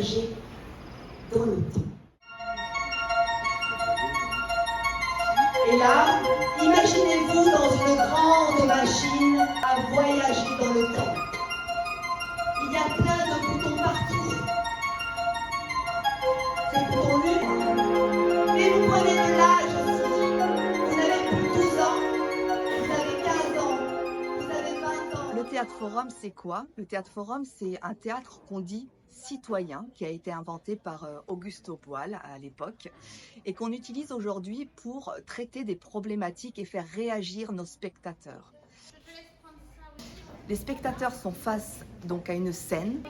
voyager dans le temps. Et là, imaginez-vous dans une grande machine à voyager dans le temps. Il y a plein de boutons partout. Ces boutons-là. Et vous prenez de l'âge aussi. Vous avez plus de 12 ans, vous avez 15 ans, vous avez 20 ans. Le théâtre forum, c'est quoi? Le théâtre forum, c'est un théâtre qu'on dit citoyen, qui a été inventé par Augusto Boal à l'époque, et qu'on utilise aujourd'hui pour traiter des problématiques et faire réagir nos spectateurs. Les spectateurs sont face donc à une scène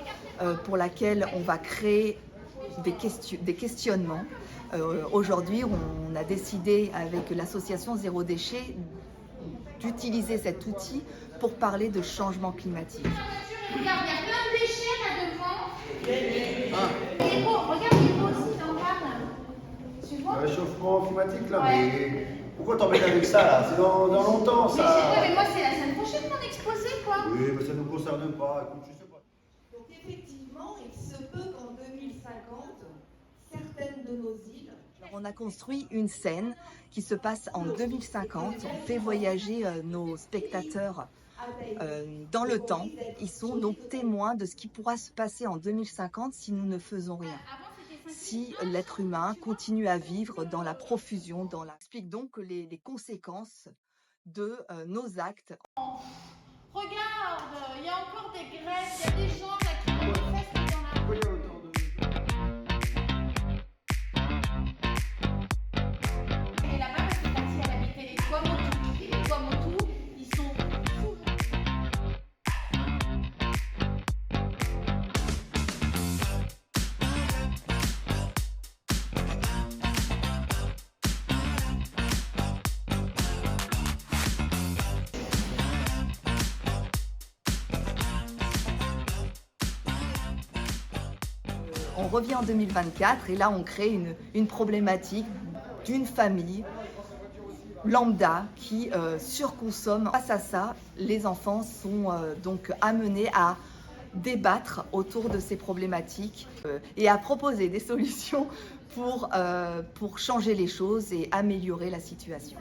pour laquelle on va créer des questionnements. Aujourd'hui, on a décidé avec l'association Zéro Déchet d'utiliser cet outil pour parler de changement climatique. Regarde, il y a plein de déchets là devant. Et bon, regarde, il faut aussi t'en parle. Tu vois? Le réchauffement climatique là, mais pourquoi t'embêtes avec ça là? C'est dans longtemps ça. Mais moi c'est la semaine prochaine mon exposé quoi. Oui, mais ça ne nous concerne pas. Écoute, je sais pas. Donc effectivement, il se peut qu'en 2050, certaines de nos îles... Alors, on a construit une scène qui se passe en 2050. On fait voyager nos spectateurs dans le temps. Ils sont donc témoins de ce qui pourra se passer en 2050 si nous ne faisons rien. Si l'être humain continue à vivre dans la profusion, explique donc les conséquences de nos actes. Regarde, il y a encore des grèves, il y a des gens là qui manifestent dans la rue. Elle est là-bas parce que Tati elle habitait les Tuamotu. Et les Tuamotu, ils sont fous. On revient en 2024 et là on crée une problématique d'une famille lambda qui surconsomme. Face à ça, les enfants sont donc amenés à débattre autour de ces problématiques et à proposer des solutions pour changer les choses et améliorer la situation.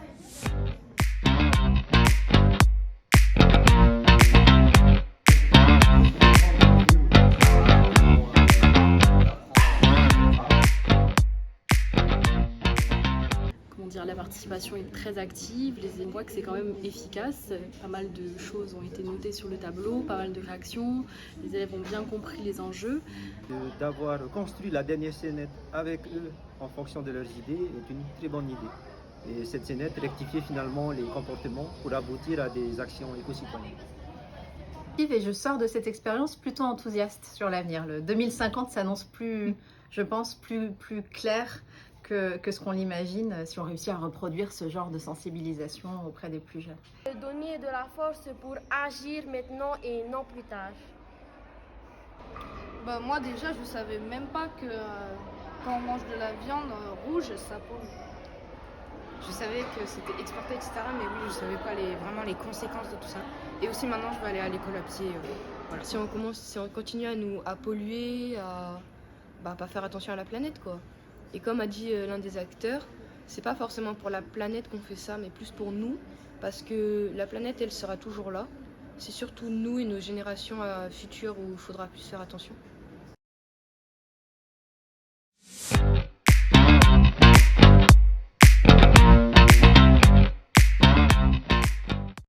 La participation est très active, on voit que c'est quand même efficace, pas mal de choses ont été notées sur le tableau, pas mal de réactions, les élèves ont bien compris les enjeux. D'avoir construit la dernière scénette avec eux en fonction de leurs idées est une très bonne idée. Et cette scénette rectifie finalement les comportements pour aboutir à des actions éco-citoyennes. Et je sors de cette expérience plutôt enthousiaste sur l'avenir. Le 2050 s'annonce plus, je pense, plus clair que ce qu'on l'imagine si on réussit à reproduire ce genre de sensibilisation auprès des plus jeunes. Donner de la force pour agir maintenant et non plus tard. Moi déjà je savais même pas que quand on mange de la viande rouge ça pollue. Je savais que c'était exporté etc. mais oui je savais pas vraiment les conséquences de tout ça. Et aussi maintenant je vais aller à l'école à pied. Voilà. Si on continue à polluer, à pas faire attention à la planète quoi. Et comme a dit l'un des acteurs, c'est pas forcément pour la planète qu'on fait ça, mais plus pour nous, parce que la planète, elle sera toujours là. C'est surtout nous et nos générations futures où il faudra plus faire attention.